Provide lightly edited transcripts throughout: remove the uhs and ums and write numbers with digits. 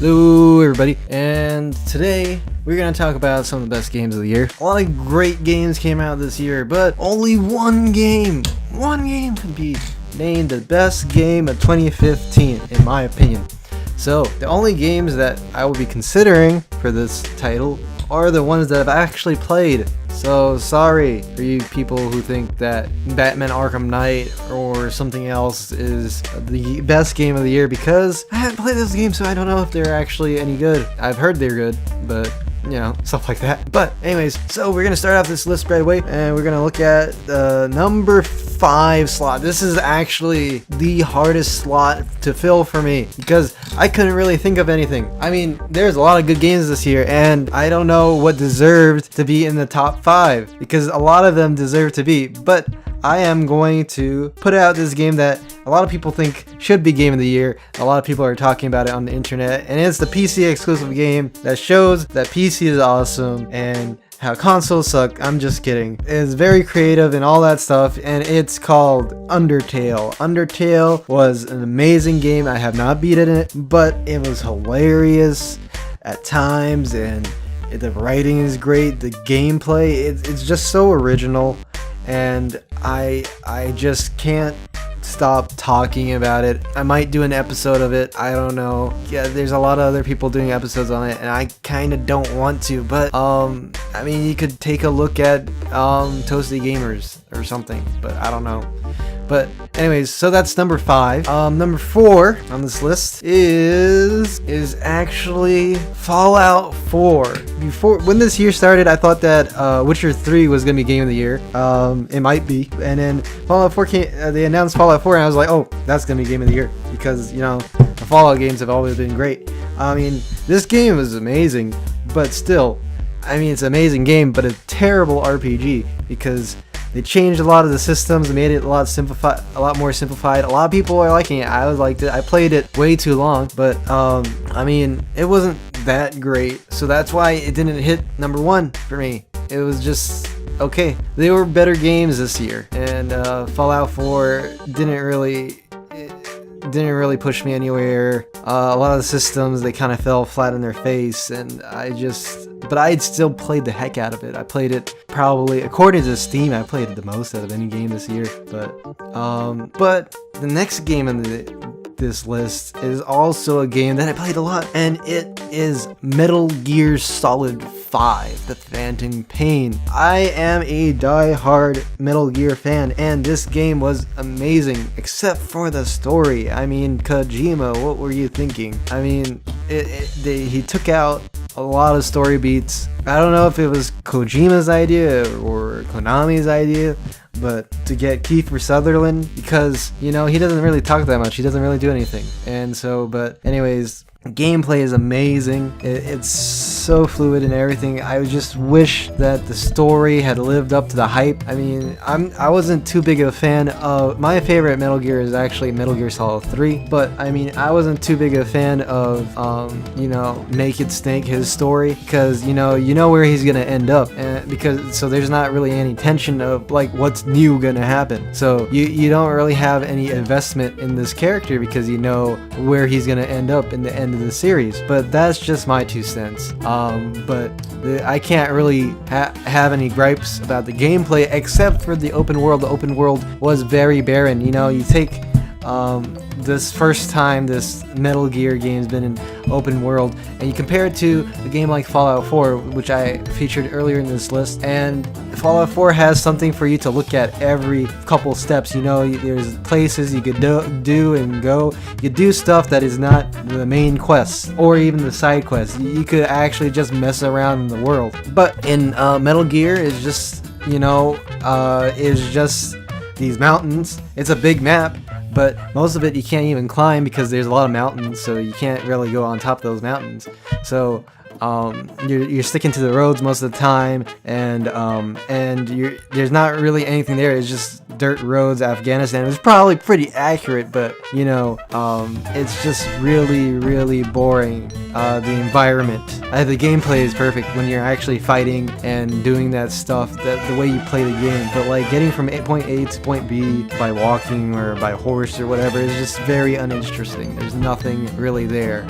Hello everybody, and today we're going to talk about some of the best games of the year. A lot of great games came out this year, but only one game can be named the best game of 2015 in my opinion. So the only games that I will be considering for this title are the ones that I've actually played. So sorry for you people who think that Batman Arkham Knight or something else is the best game of the year, because I haven't played this game, so I don't know if they're actually any good. I've heard they're good, but you know, stuff like that. But anyways, so we're gonna start off this list right away, and we're gonna look at the number 5 slot. This is actually the hardest slot to fill for me because I couldn't really think of anything. I mean, there's a lot of good games this year, and I don't know what deserved to be in the top 5 because a lot of them deserve to be, but I am going to put out this game that a lot of people think should be game of the year. A lot of people are talking about it on the internet, and it's the PC exclusive game that shows that PC is awesome and how consoles suck. I'm just kidding. It's very creative and all that stuff, and it's called Undertale. Undertale was an amazing game. I have not beaten it, but it was hilarious at times, and the writing is great. The gameplay, it's just so original, and I just can't stop talking about it. I might do an episode of it. I don't know. Yeah, there's a lot of other people doing episodes on it, and I kind of don't want to, but I mean, you could take a look at Toasty Gamers or something, but I don't know. But anyways, so that's number 5. Number 4 on this list is actually Fallout 4. When this year started, I thought that Witcher 3 was gonna be game of the year. It might be, and then Fallout 4 came. They announced Fallout 4, and I was like, oh, that's gonna be game of the year because, you know, the Fallout games have always been great. I mean, this game is amazing, but still, I mean, it's an amazing game, but a terrible RPG because they changed a lot of the systems and made it a lot more simplified. A lot of people are liking it. I liked it. I played it way too long, but I mean, it wasn't that great, so that's why it didn't hit number 1 for me. It was just okay. They were better games this year, and Fallout 4 didn't really push me anywhere. A lot of the systems, they kind of fell flat in their face, and but I'd still played the heck out of it. I played it probably, according to Steam, I played it the most out of any game this year. But the next game on this list is also a game that I played a lot, and it is Metal Gear Solid 5, The Phantom Pain. I am a die-hard Metal Gear fan, and this game was amazing, except for the story. I mean, Kojima, what were you thinking? I mean, he took out a lot of story beats. I don't know if it was Kojima's idea or Konami's idea, but to get Kiefer Sutherland, because, you know, he doesn't really talk that much. He doesn't really do anything. And so, but anyways, gameplay is amazing. It's so fluid and everything. I just wish that the story had lived up to the hype. I mean, I wasn't too big of a fan of, my favorite Metal Gear is actually Metal Gear Solid 3, but I mean, I wasn't too big of a fan of you know, Naked Snake, his story, because you know where he's gonna end up, and so there's not really any tension of like what's new gonna happen. So you don't really have any investment in this character because you know where he's gonna end up in the end of the series. But that's just my 2 cents. But I can't really have any gripes about the gameplay except for the open world. The open world was very barren. You know, you take this first time this Metal Gear game's been in open world, and you compare it to a game like Fallout 4, which I featured earlier in this list, and Fallout 4 has something for you to look at every couple steps. You know, there's places you could do and go. You do stuff that is not the main quest or even the side quests. You could actually just mess around in the world. But in Metal Gear, is just, you know, is just these mountains. It's a big map, but most of it you can't even climb because there's a lot of mountains, so you can't really go on top of those mountains. So you're sticking to the roads most of the time, and there's not really anything there. It's just dirt roads. Afghanistan is probably pretty accurate, but you know, it's just really boring. The environment, the gameplay is perfect when you're actually fighting and doing that stuff, that the way you play the game. But like getting from point A to point B by walking or by horse or whatever is just very uninteresting. There's nothing really there.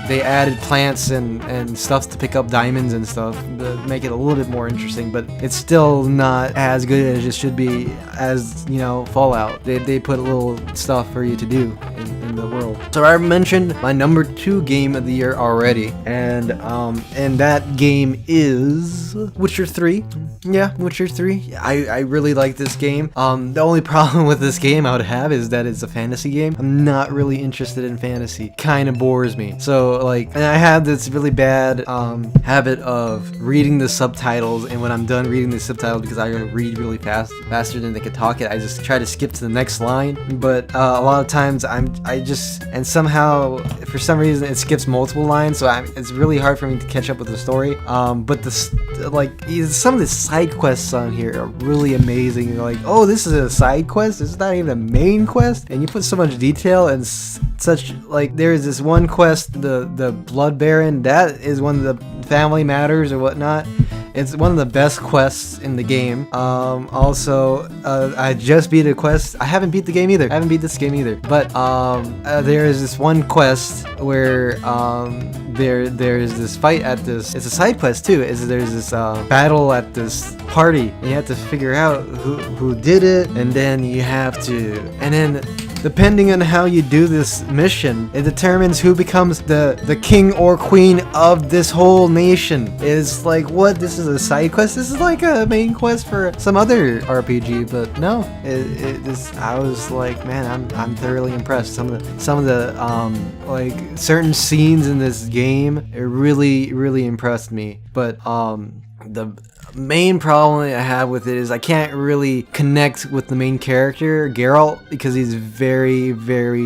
They added plants and stuff to pick up diamonds and stuff to make it a little bit more interesting, but it's still not as good as it should be as, you know, Fallout. They put a little stuff for you to do in the world. So I mentioned my number 2 game of the year already, and that game is Witcher 3. Yeah, Witcher 3. I really like this game. The only problem with this game I would have is that it's a fantasy game. I'm not really interested in fantasy. Kind of bores me. So like, and I have this really bad habit of reading the subtitles, and when I'm done reading the subtitles, because I gotta read really faster than they can talk it, I just try to skip to the next line. But a lot of times and somehow for some reason it skips multiple lines, so it's really hard for me to catch up with the story. But some of the side quests on here are really amazing. You're like, oh, this is a side quest? This is not even a main quest? And you put so much detail and such, like, there's this one quest, the Blood Baron, that is one of the family matters or whatnot. It's one of the best quests in the game. Also, I just beat a quest. I haven't beat the game either. I haven't beat this game either. But there is this one quest where there's this fight at this. It's a side quest too. There's this battle at this party, and you have to figure out who did it, and then you have to, and then depending on how you do this mission, it determines who becomes the king or queen of this whole nation. It's like, what? This is a side quest? This is like a main quest for some other RPG, but no. I was like, man, I'm thoroughly impressed. Some of the like certain scenes in this game, it really impressed me. But the main problem I have with it is I can't really connect with the main character, Geralt, because he's very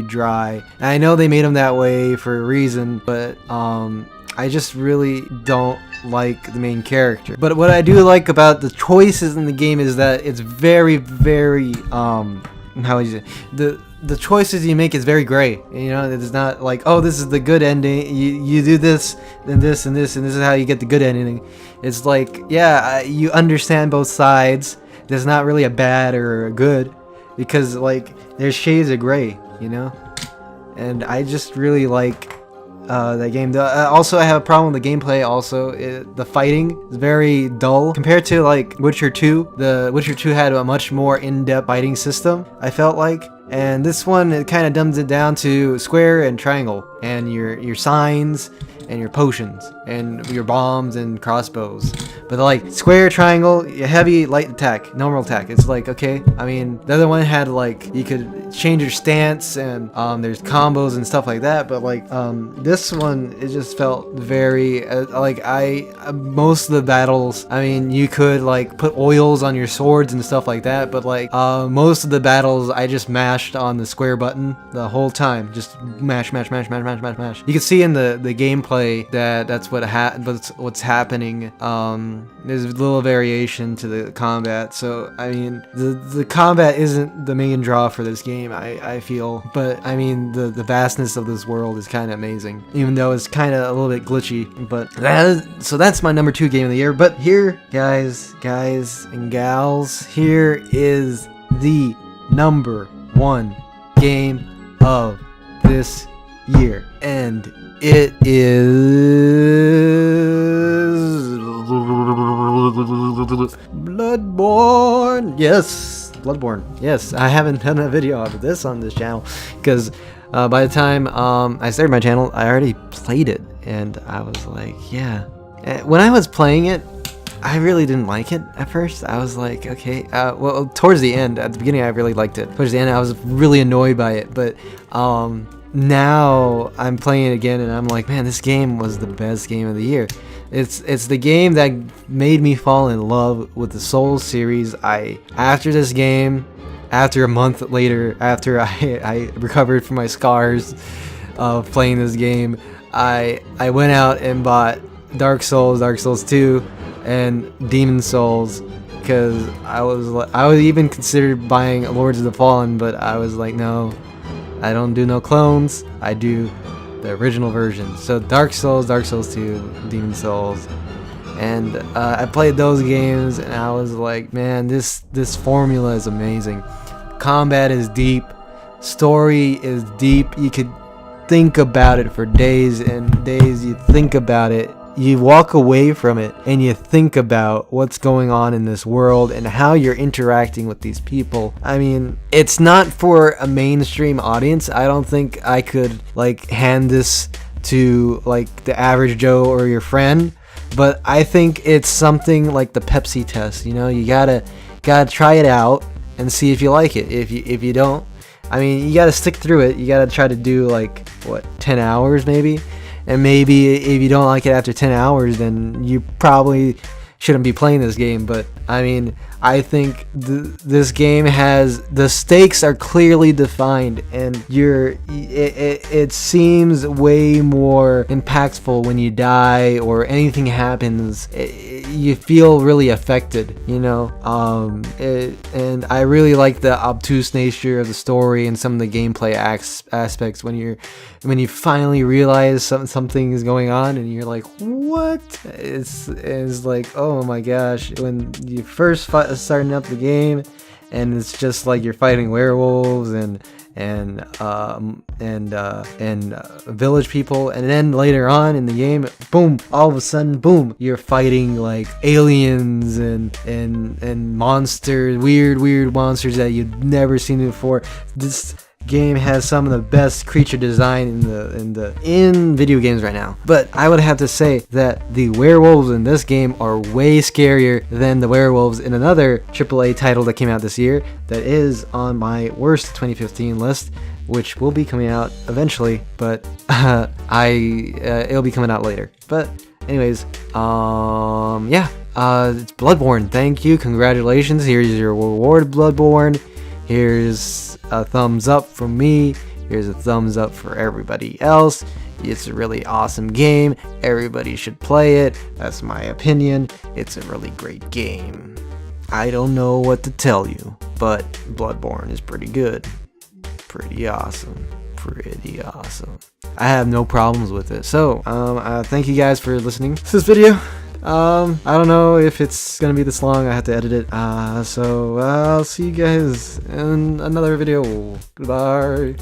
dry. And I know they made him that way for a reason, but I just really don't like the main character. But what I do like about the choices in the game is that it's very how would you say, the choices you make is very gray. You know, it's not like, oh, this is the good ending. You do this, then this, and this, and this is how you get the good ending. It's like, yeah, you understand both sides. There's not really a bad or a good, because like there's shades of gray, you know. And I just really like that game. Also, I have a problem with the gameplay. Also, the fighting is very dull compared to like Witcher 2. The Witcher 2 had a much more in-depth fighting system, I felt like. And this one, it kind of dumbs it down to square and triangle, and your signs and your potions and your bombs and crossbows. But like square, triangle, heavy, light attack, normal attack. It's like, okay. I mean, the other one had like, you could change your stance, and there's combos and stuff like that. But like this one, it just felt very like most of the battles, I mean, you could like put oils on your swords and stuff like that. But like most of the battles, I just mashed on the square button the whole time. Just mash. You can see in the gameplay that's what's happening. There's a little variation to the combat. So I mean, the combat isn't the main draw for this game, I feel. But I mean, the vastness of this world is kind of amazing, even though it's kind of a little bit glitchy. But that's my number 2 game of the year. But here, guys and gals, here is the number 1 game of this year, and it is Bloodborne. Yes, Bloodborne. Yes, I haven't done a video of this on this channel because by the time I started my channel, I already played it, and I was like, yeah. When I was playing it, I really didn't like it at first. I was like, okay, well, towards the end, at the beginning, I really liked it. Towards the end, I was really annoyed by it, but now I'm playing it again, and I'm like, man, this game was the best game of the year. It's the game that made me fall in love with the Souls series. After this game, after a month later, after I recovered from my scars of playing this game, I went out and bought Dark Souls, Dark Souls 2, and Demon Souls, because I was even considered buying Lords of the Fallen, but I was like, no, I don't do no clones. I do the original version. So Dark Souls, Dark Souls 2, Demon Souls, and I played those games, and I was like, man, this formula is amazing. Combat is deep, story is deep. You could think about it for days and days. You think about it, you walk away from it, and you think about what's going on in this world and how you're interacting with these people. I mean, it's not for a mainstream audience. I don't think I could like hand this to like the average Joe or your friend, but I think it's something like the Pepsi test. You know, you gotta try it out and see if you like it. If you don't, I mean, you gotta stick through it. You gotta try to do like, what, 10 hours maybe? And maybe if you don't like it after 10 hours, then you probably shouldn't be playing this game. But I mean, I think this game has, the stakes are clearly defined, and it seems way more impactful when you die or anything happens. You feel really affected, you know. And I really like the obtuse nature of the story and some of the gameplay aspects when you finally realize something is going on, and you're like, what? It's like, oh my gosh, when you first starting up the game, and it's just like you're fighting werewolves and village people, and then later on in the game, boom, all of a sudden, boom, you're fighting like aliens and monsters, weird monsters that you've never seen before. This game has some of the best creature design in video games right now. But I would have to say that the werewolves in this game are way scarier than the werewolves in another AAA title that came out this year that is on my worst 2015 list, which will be coming out eventually, but it'll be coming out later. But anyways, yeah, it's Bloodborne. Thank you, congratulations. Here's your reward, Bloodborne. Here's a thumbs up from me. Here's a thumbs up for everybody else. It's a really awesome game. Everybody should play it. That's my opinion. It's a really great game. I don't know what to tell you, but Bloodborne is pretty good. Pretty awesome. Pretty awesome. I have no problems with it. So, thank you guys for listening to this video. I don't know if it's gonna be this long. I have to edit it. So I'll see you guys in another video. Goodbye.